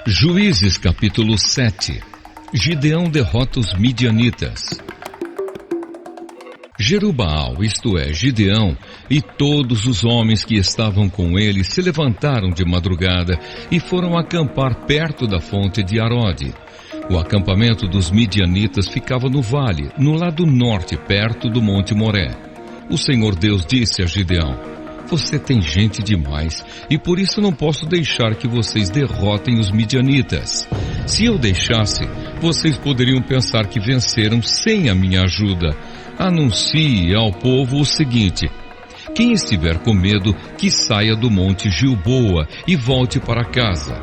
Juízes capítulo 7. Gideão derrota os midianitas. Jerubaal, isto é, Gideão, e todos os homens que estavam com ele se levantaram de madrugada e foram acampar perto da fonte de Arode. O acampamento dos midianitas ficava no vale, no lado norte, perto do Monte Moré. O Senhor Deus disse a Gideão: você tem gente demais, e por isso não posso deixar que vocês derrotem os midianitas. Se eu deixasse, vocês poderiam pensar que venceram sem a minha ajuda. Anuncie ao povo o seguinte: quem estiver com medo, que saia do monte Gilboa e volte para casa.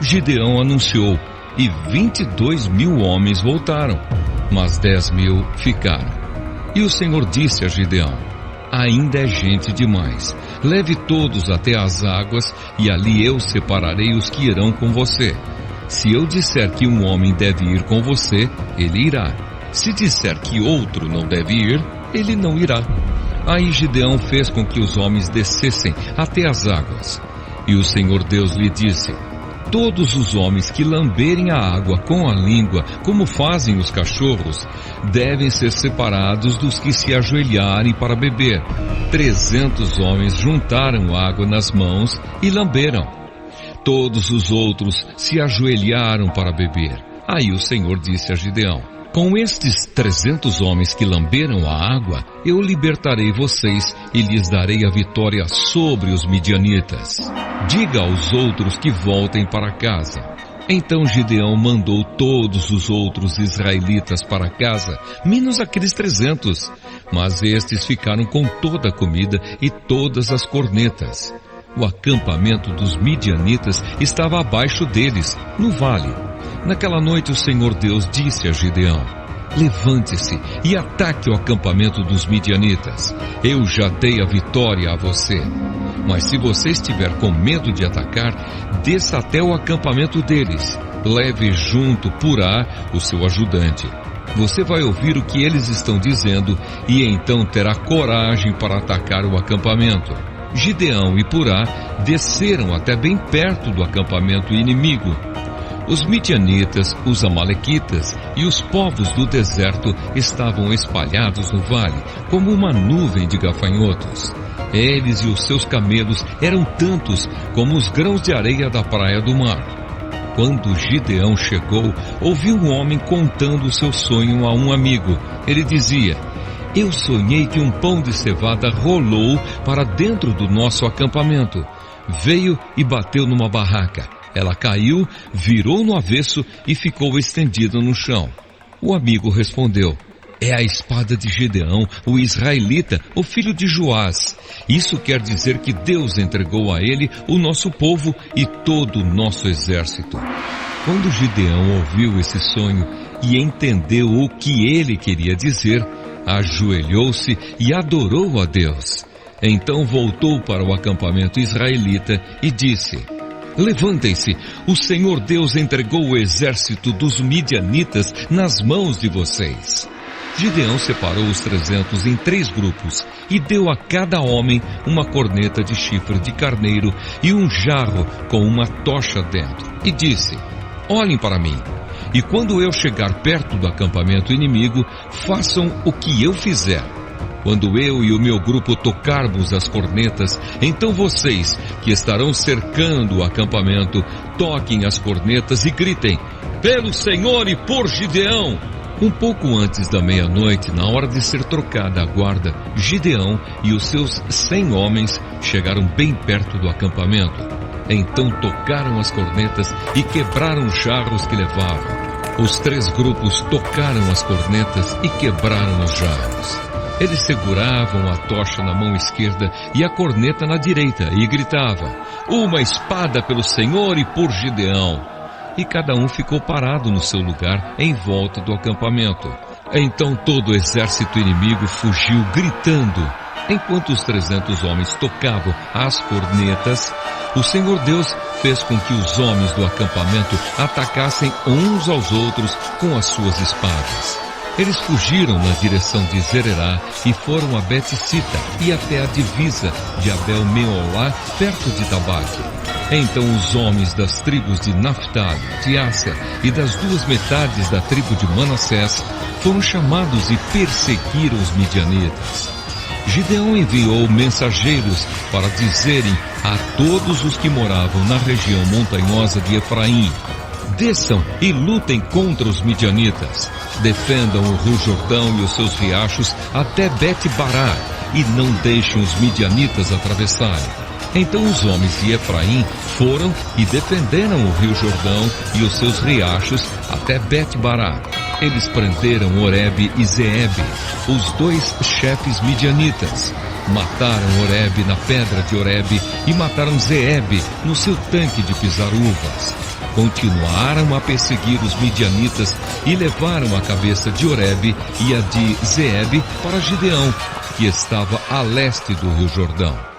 Gideão anunciou, e 22.000 homens voltaram, mas 10.000 ficaram. E o Senhor disse a Gideão: ainda é gente demais. Leve todos até as águas, e ali eu separarei os que irão com você. Se eu disser que um homem deve ir com você, ele irá. Se disser que outro não deve ir, ele não irá. Aí Gideão fez com que os homens descessem até as águas. E o Senhor Deus lhe disse: todos os homens que lamberem a água com a língua, como fazem os cachorros, devem ser separados dos que se ajoelharem para beber. 300 homens juntaram água nas mãos e lamberam. Todos os outros se ajoelharam para beber. Aí o Senhor disse a Gideão: com estes 300 homens que lamberam a água, eu libertarei vocês e lhes darei a vitória sobre os midianitas. Diga aos outros que voltem para casa. Então Gideão mandou todos os outros israelitas para casa, menos aqueles 300. Mas estes ficaram com toda a comida e todas as cornetas. O acampamento dos midianitas estava abaixo deles, no vale. Naquela noite o Senhor Deus disse a Gideão: levante-se e ataque o acampamento dos midianitas. Eu já dei a vitória a você. Mas se você estiver com medo de atacar, desça até o acampamento deles. Leve junto Purá, o seu ajudante. Você vai ouvir o que eles estão dizendo e então terá coragem para atacar o acampamento. Gideão e Purá desceram até bem perto do acampamento inimigo. Os midianitas, os amalequitas e os povos do deserto estavam espalhados no vale, como uma nuvem de gafanhotos. Eles e os seus camelos eram tantos como os grãos de areia da praia do mar. Quando Gideão chegou, ouviu um homem contando o seu sonho a um amigo. Ele dizia: eu sonhei que um pão de cevada rolou para dentro do nosso acampamento. Veio e bateu numa barraca. Ela caiu, virou no avesso e ficou estendida no chão. O amigo respondeu: é a espada de Gideão, o israelita, o filho de Joás. Isso quer dizer que Deus entregou a ele o nosso povo e todo o nosso exército. Quando Gideão ouviu esse sonho e entendeu o que ele queria dizer, ajoelhou-se e adorou a Deus. Então voltou para o acampamento israelita e disse: levantem-se, o Senhor Deus entregou o exército dos midianitas nas mãos de vocês. Gideão separou os 300 em 3 grupos e deu a cada homem uma corneta de chifre de carneiro e um jarro com uma tocha dentro. E disse: olhem para mim, e quando eu chegar perto do acampamento inimigo, façam o que eu fizer. Quando eu e o meu grupo tocarmos as cornetas, então vocês, que estarão cercando o acampamento, toquem as cornetas e gritem: pelo Senhor e por Gideão! Um pouco antes da meia-noite, na hora de ser trocada a guarda, Gideão e os seus 100 homens chegaram bem perto do acampamento. Então tocaram as cornetas e quebraram os jarros que levavam. Os 3 grupos tocaram as cornetas e quebraram os jarros. Eles seguravam a tocha na mão esquerda e a corneta na direita e gritavam: uma espada pelo Senhor e por Gideão! E cada um ficou parado no seu lugar em volta do acampamento. Então todo o exército inimigo fugiu gritando. Enquanto os 300 homens tocavam as cornetas, o Senhor Deus fez com que os homens do acampamento atacassem uns aos outros com as suas espadas. Eles fugiram na direção de Zererá e foram a Bet-sita e até a divisa de Abel-meolá, perto de Tabaque. Então os homens das tribos de Naftali, de Asser e das duas metades da tribo de Manassés foram chamados e perseguiram os midianitas. Gideão enviou mensageiros para dizerem a todos os que moravam na região montanhosa de Efraim: desçam e lutem contra os midianitas. Defendam o rio Jordão e os seus riachos até Bet-Bará e não deixem os midianitas atravessarem. Então os homens de Efraim foram e defenderam o rio Jordão e os seus riachos até Bet-Bará. Eles prenderam Oreb e Zeebe, os dois chefes midianitas. Mataram Oreb na pedra de Oreb e mataram Zeebe no seu tanque de pisar uvas. Continuaram a perseguir os midianitas e levaram a cabeça de Oreb e a de Zeebe para Gideão, que estava a leste do rio Jordão.